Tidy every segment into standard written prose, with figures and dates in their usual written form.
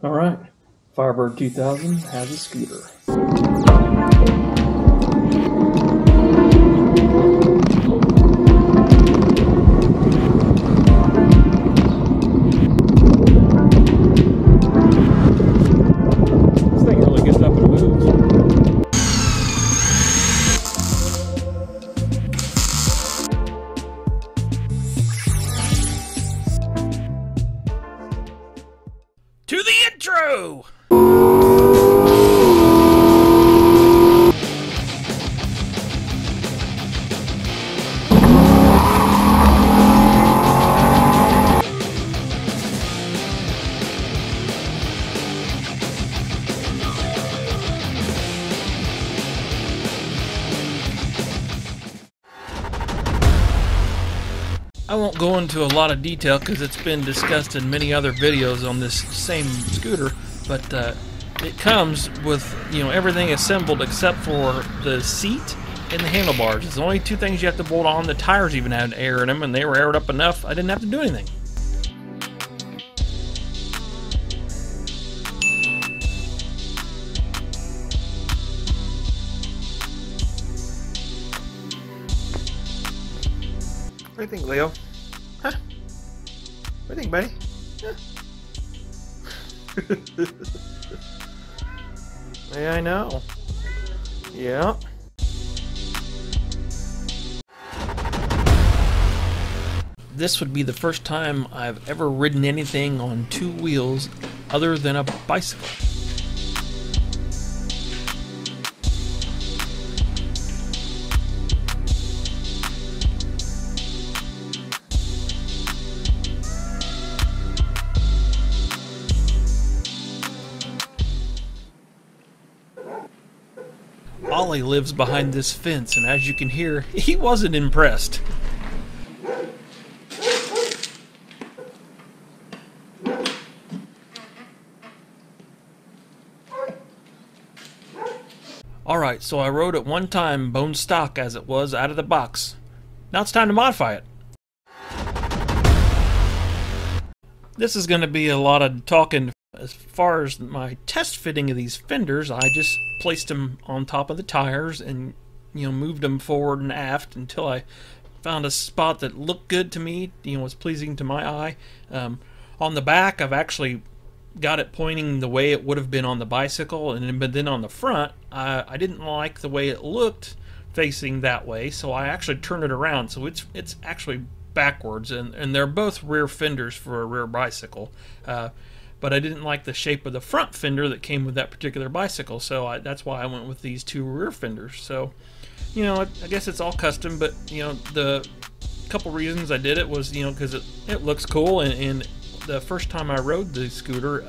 Alright, Firebird 2000 has a scooter. This thing really gets up and moves. To the intro! I won't go into a lot of detail because it's been discussed in many other videos on this same scooter, but it comes with, you know, everything assembled except for the seat and the handlebars. It's the only two things you have to bolt on. The tires even had air in them, and they were aired up enough I didn't have to do anything. What do you think, Leo? Huh? What do you think, buddy? Huh? Yeah, I know. Yeah. This would be the first time I've ever ridden anything on two wheels other than a bicycle. Ollie lives behind this fence, and as you can hear, he wasn't impressed. Alright, so I rode it one time, bone stock as it was, out of the box. Now it's time to modify it. This is going to be a lot of talking. As far as my test fitting of these fenders, I just placed them on top of the tires and, you know, moved them forward and aft until I found a spot that looked good to me, you know, was pleasing to my eye. On the back, I've actually got it pointing the way it would have been on the bicycle, but then on the front, I didn't like the way it looked facing that way, so I actually turned it around, so it's actually backwards, and they're both rear fenders for a rear bicycle. But I didn't like the shape of the front fender that came with that particular bicycle, so that's why I went with these two rear fenders. So, you know, I guess it's all custom, but, you know, the couple reasons I did it was, you know, because it looks cool, and the first time I rode the scooter,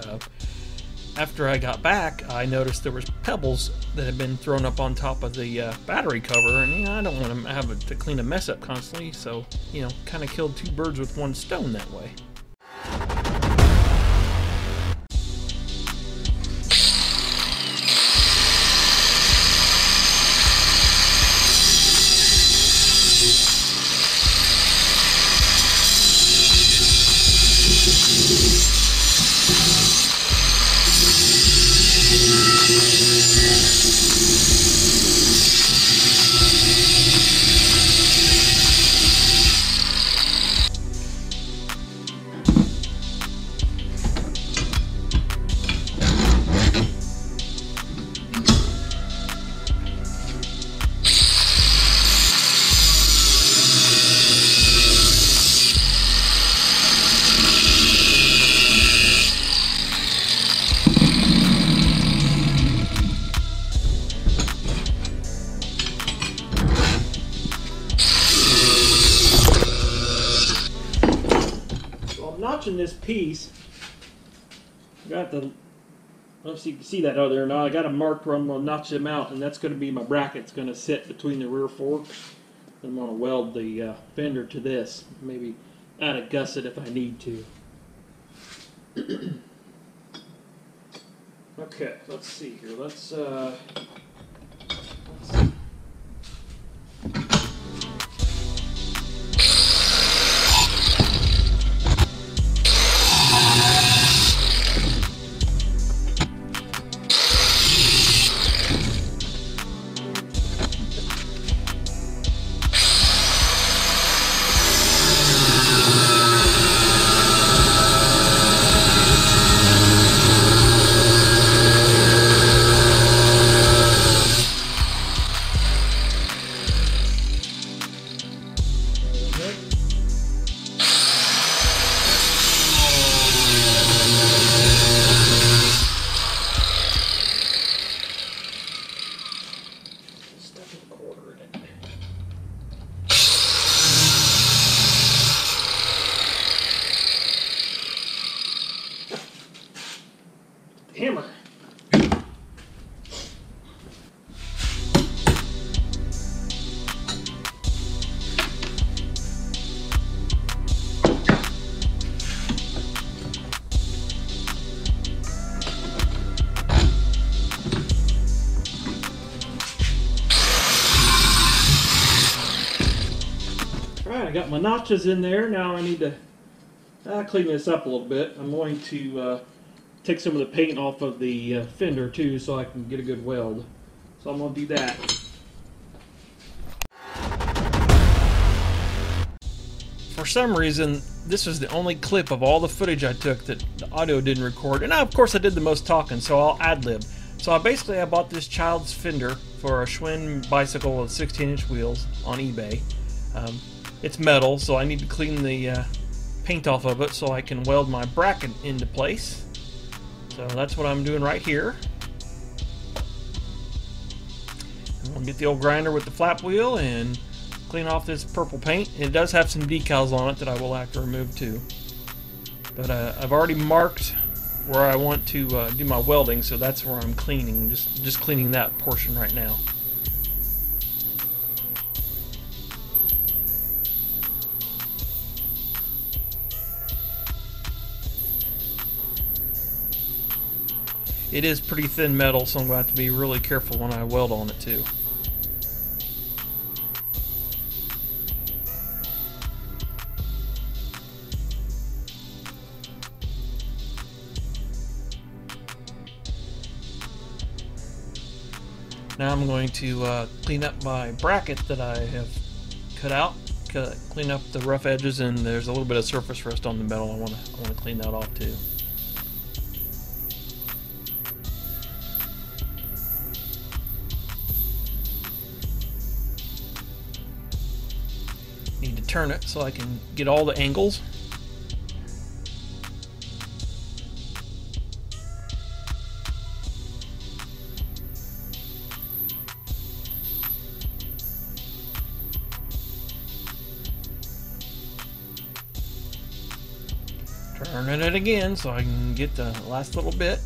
after I got back, I noticed there was pebbles that had been thrown up on top of the battery cover, and, you know, I don't want to have to clean a mess up constantly, so, you know, kind of killed two birds with one stone that way. Notching this piece, I got the, I don't know if you can see that out there now, I got a mark where I'm going to notch them out, and that's going to be my bracket. It's going to sit between the rear forks. I'm going to weld the fender to this, maybe add a gusset if I need to. Okay, let's see here. Let's see. hammer. Alright, I got my notches in there. Now I need to clean this up a little bit. I'm going to take some of the paint off of the fender too so I can get a good weld. So I'm going to do that. For some reason, this was the only clip of all the footage I took that the audio didn't record. And of course I did the most talking, so I'll ad-lib. So I bought this child's fender for a Schwinn bicycle with 16-inch wheels on eBay. It's metal, so I need to clean the paint off of it so I can weld my bracket into place. So that's what I'm doing right here. I'm going to get the old grinder with the flap wheel and clean off this purple paint. It does have some decals on it that I will have to remove too. But I've already marked where I want to do my welding, so that's where I'm cleaning, just cleaning that portion right now. It is pretty thin metal, so I'm going to have to be really careful when I weld on it too. Now I'm going to clean up my bracket that I have cut out, clean up the rough edges, and there's a little bit of surface rust on the metal. I want to clean that off too. Need to turn it so I can get all the angles. Turning it again so I can get the last little bit.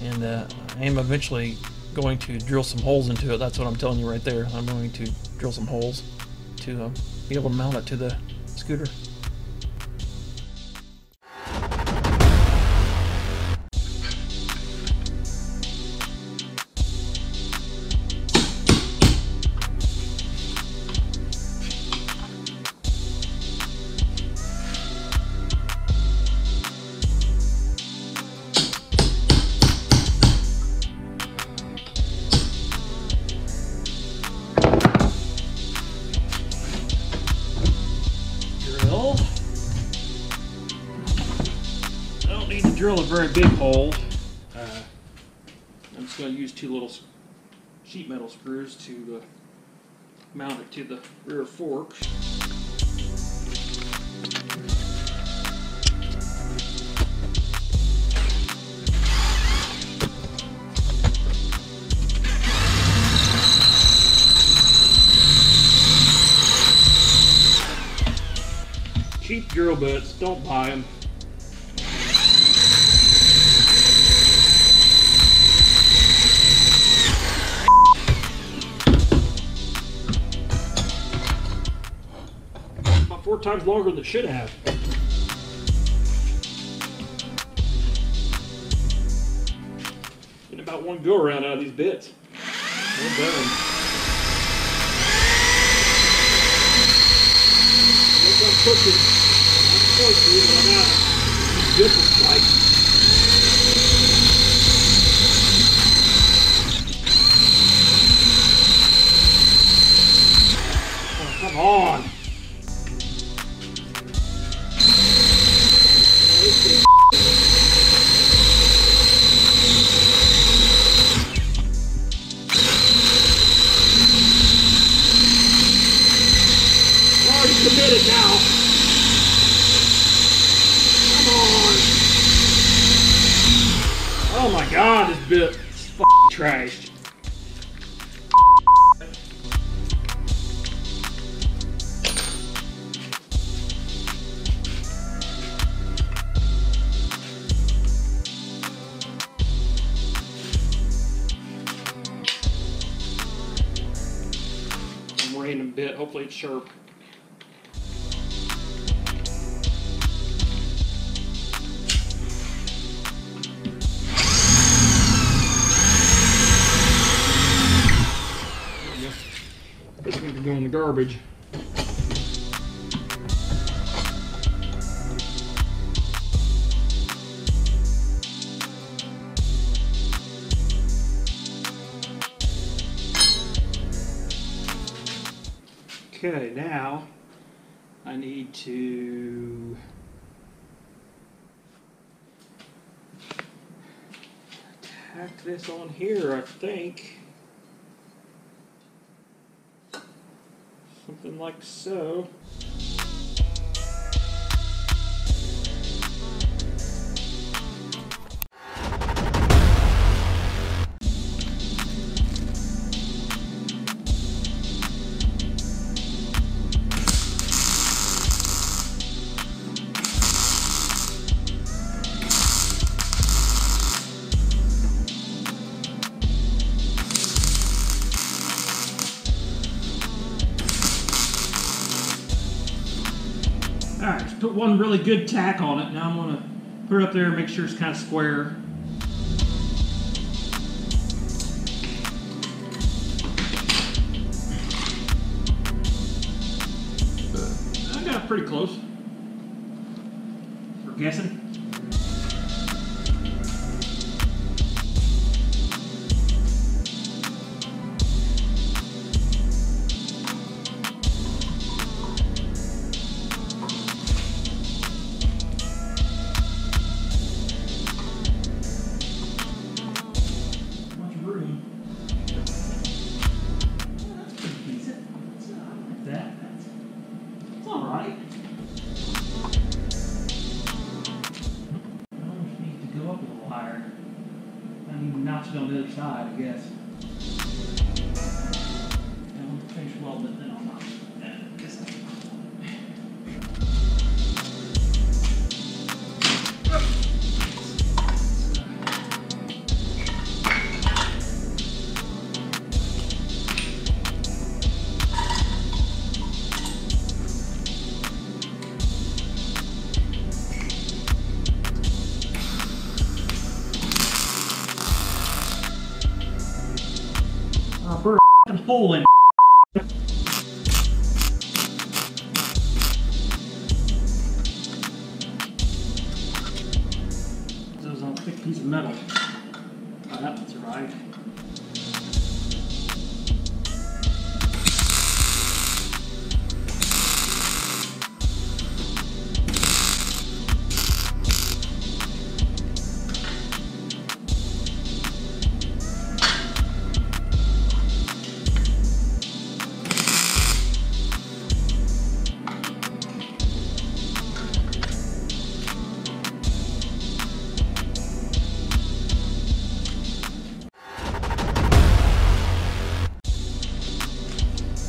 And I am eventually going to drill some holes into it. That's what I'm telling you right there. I'm going to drill some holes to be able to mount it to the scooter. Drill a very big hole. I'm just going to use two little sheet metal screws to mount it to the rear forks. Cheap drill bits, don't buy them. About 4 times longer than it should have. Getting about one go around out of these bits. Well done. I'm pushing. I'm close to it, but I'm out. Different spike. Oh, come on. Committed now. Come on. Oh my god, this bit is f***ing trashed. bit. Hopefully it's sharp. This one can go in the garbage. Okay, now I need to tack this on here, I think. Something like so. Alright, just put one really good tack on it. Now I'm going to put it up there and make sure it's kind of square. I got it pretty close. We're guessing. Notch it on the other side, I guess. And we'll finish welding it, then I'll notch that this time. Put a hole in it. This is on a thick piece of metal. Oh, that one's right.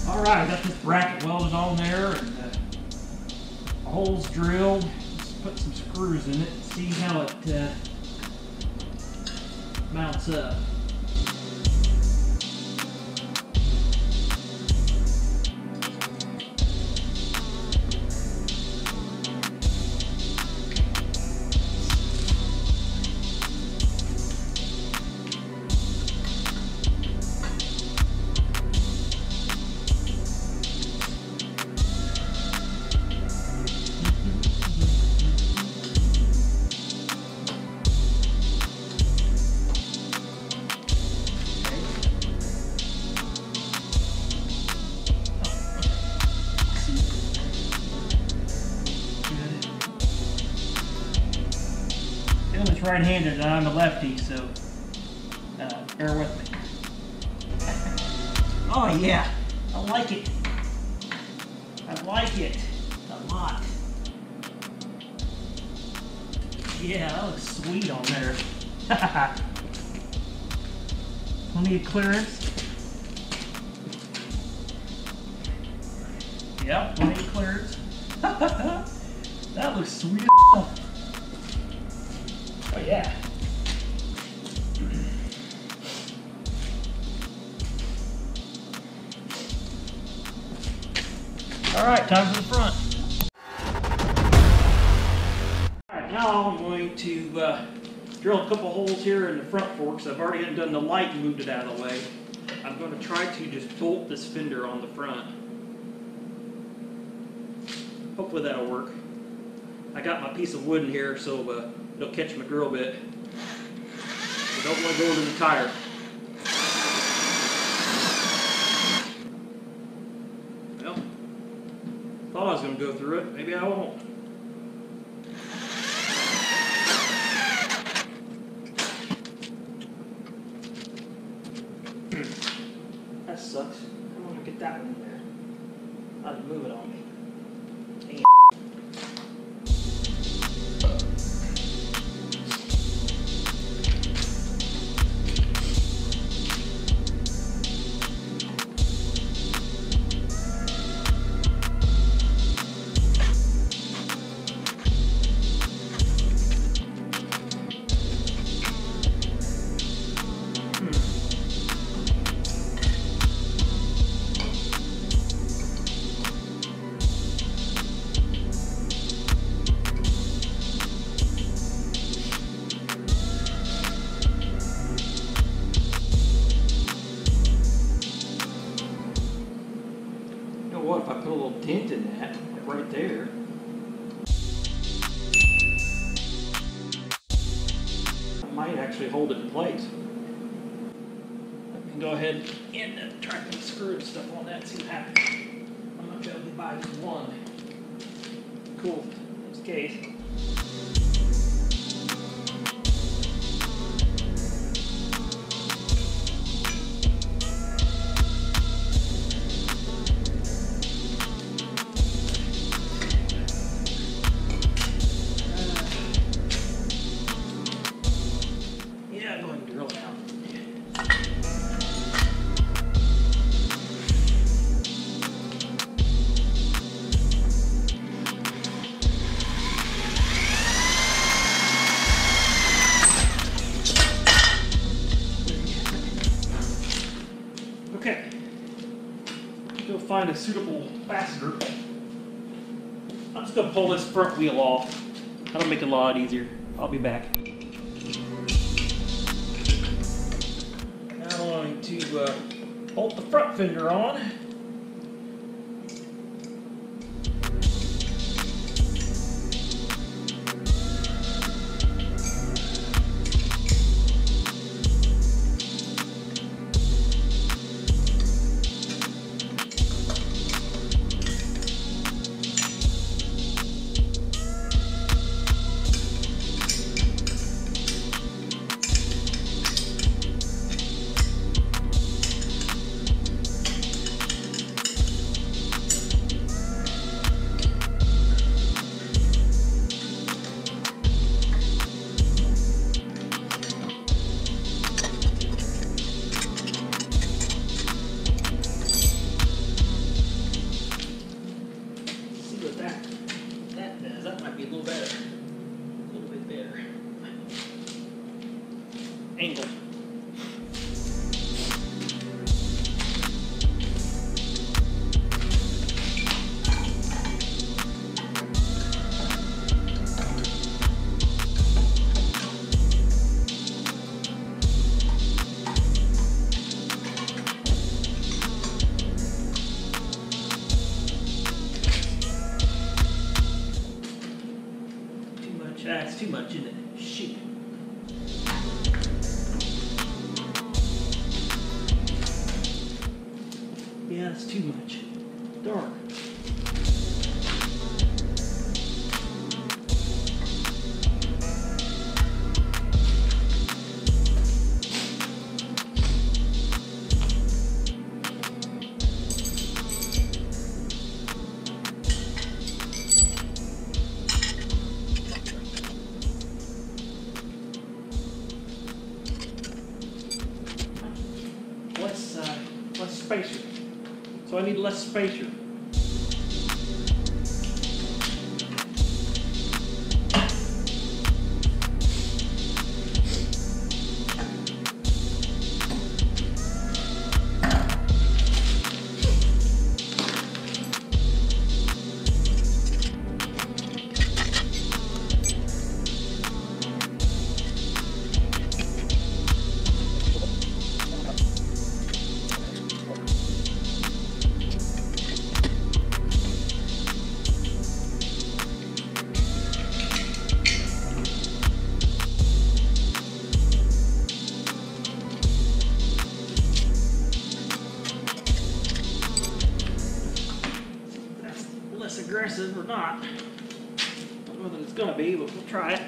Alright, I got this bracket welded on there and holes drilled. Just put some screws in it and see how it mounts up. It's right-handed and I'm a lefty, so bear with me. Oh yeah, I like it. I like it a lot. Yeah, that looks sweet on there. Plenty of clearance. Yep, plenty of clearance. That looks sweet as hell. Oh yeah. Alright, time for the front. Alright, now I'm going to drill a couple holes here in the front forks. I've already undone the light and moved it out of the way. I'm going to try to just bolt this fender on the front. Hopefully that'll work. I got my piece of wood in here so it'll catch my drill bit. I don't want to go into the tire. Well, thought I was going to go through it. Maybe I won't. That sucks. I don't want to get that one in there. I'll just move it on me. Dang it. What if I put a little dent in that, like right there? I might actually hold it in place. Let me go ahead and try to screw and stuff on that and see what happens. I'm not going to buy just one. Cool. In this case. Okay, go find a suitable fastener. I'm just going to pull this front wheel off. That'll make it a lot easier. I'll be back. Now I'm going to bolt the front fender on. That might be a little better. A little bit better. Angle. That's too much, isn't it? Shoot. Yeah, that's too much. Darn. Less spacer. So I need less spacer. aggressive or not. I don't know that it's going to be, but we'll try it.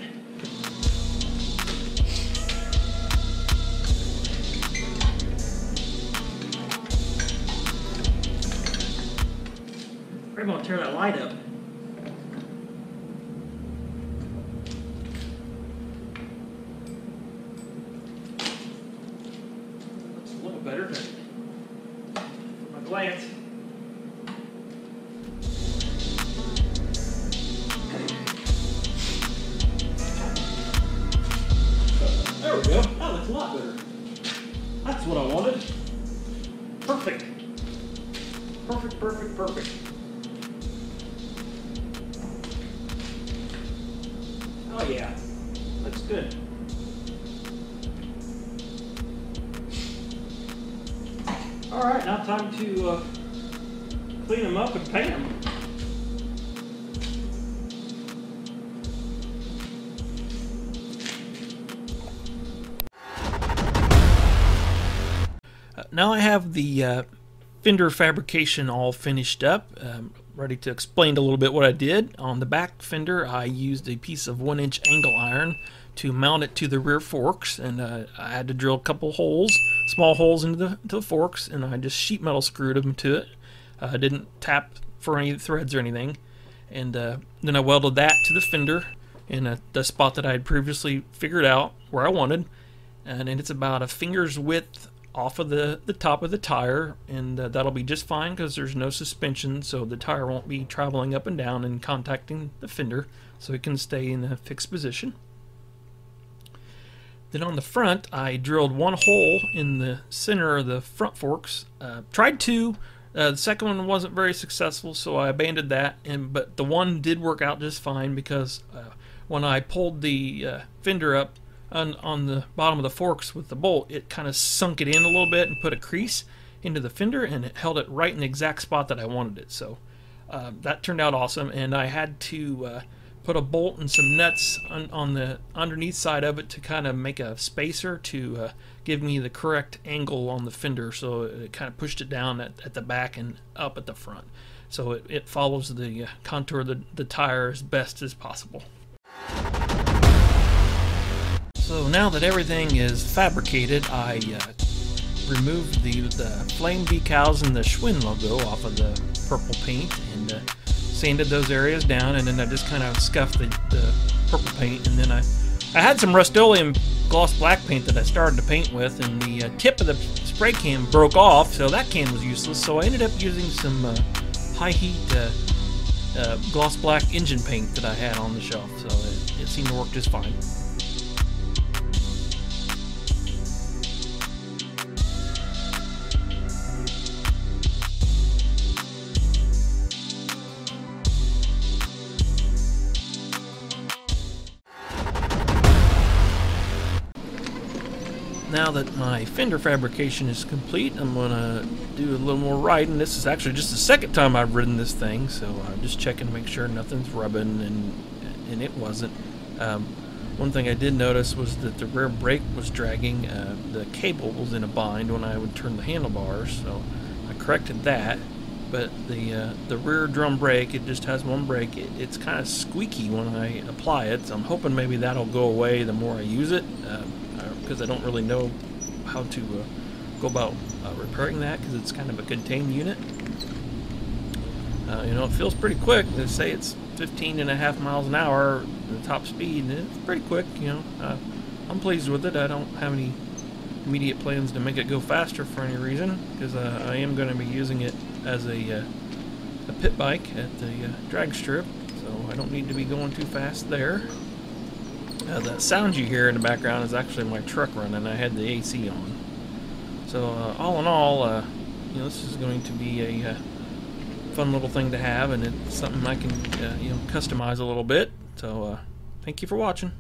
I'm going to tear that light up. Looks a little better from my glance. There we go. Oh, that's a lot better. That's what I wanted. Perfect. Perfect, perfect, perfect. Oh yeah, looks good. All right, now time to clean them up and paint them. Now I have the fender fabrication all finished up. Ready to explain a little bit what I did. On the back fender, I used a piece of 1-inch angle iron to mount it to the rear forks, and I had to drill a couple holes, small holes into the forks, and I just sheet metal screwed them to it. I didn't tap for any threads or anything, and then I welded that to the fender in the spot that I had previously figured out where I wanted, and it's about a finger's width off of the top of the tire, and that'll be just fine because there's no suspension, so the tire won't be traveling up and down and contacting the fender, so it can stay in a fixed position. Then on the front, I drilled one hole in the center of the front forks. Tried two. The second one wasn't very successful, so I abandoned that, but the one did work out just fine because when I pulled the fender up on the bottom of the forks with the bolt, it kind of sunk it in a little bit and put a crease into the fender, and it held it right in the exact spot that I wanted it. So that turned out awesome, and I had to put a bolt and some nuts on the underneath side of it to kind of make a spacer to give me the correct angle on the fender, so it kind of pushed it down at the back and up at the front, so it follows the contour of the tire as best as possible. So now that everything is fabricated, I removed the flame decals and the Schwinn logo off of the purple paint and sanded those areas down, and then I just kind of scuffed the purple paint, and then I had some Rust-Oleum gloss black paint that I started to paint with, and the tip of the spray can broke off, so that can was useless, so I ended up using some high heat gloss black engine paint that I had on the shelf, so it seemed to work just fine. Now that my fender fabrication is complete, I'm going to do a little more riding. This is actually just the second time I've ridden this thing, so I'm just checking to make sure nothing's rubbing, and it wasn't. One thing I did notice was that the rear brake was dragging. The cable was in a bind when I would turn the handlebars, so I corrected that. But the rear drum brake, it just has one brake. It's kind of squeaky when I apply it, so I'm hoping maybe that'll go away the more I use it. Because I don't really know how to go about repairing that, because it's kind of a contained unit. You know, it feels pretty quick. They say it's 15.5 miles an hour, the top speed, and it's pretty quick. You know, I'm pleased with it. I don't have any immediate plans to make it go faster for any reason, because I am going to be using it as a pit bike at the Dragstrip, so I don't need to be going too fast there. The sound you hear in the background is actually my truck running. I had the AC on. So all in all, you know, this is going to be a fun little thing to have, and it's something I can you know, customize a little bit. So thank you for watching.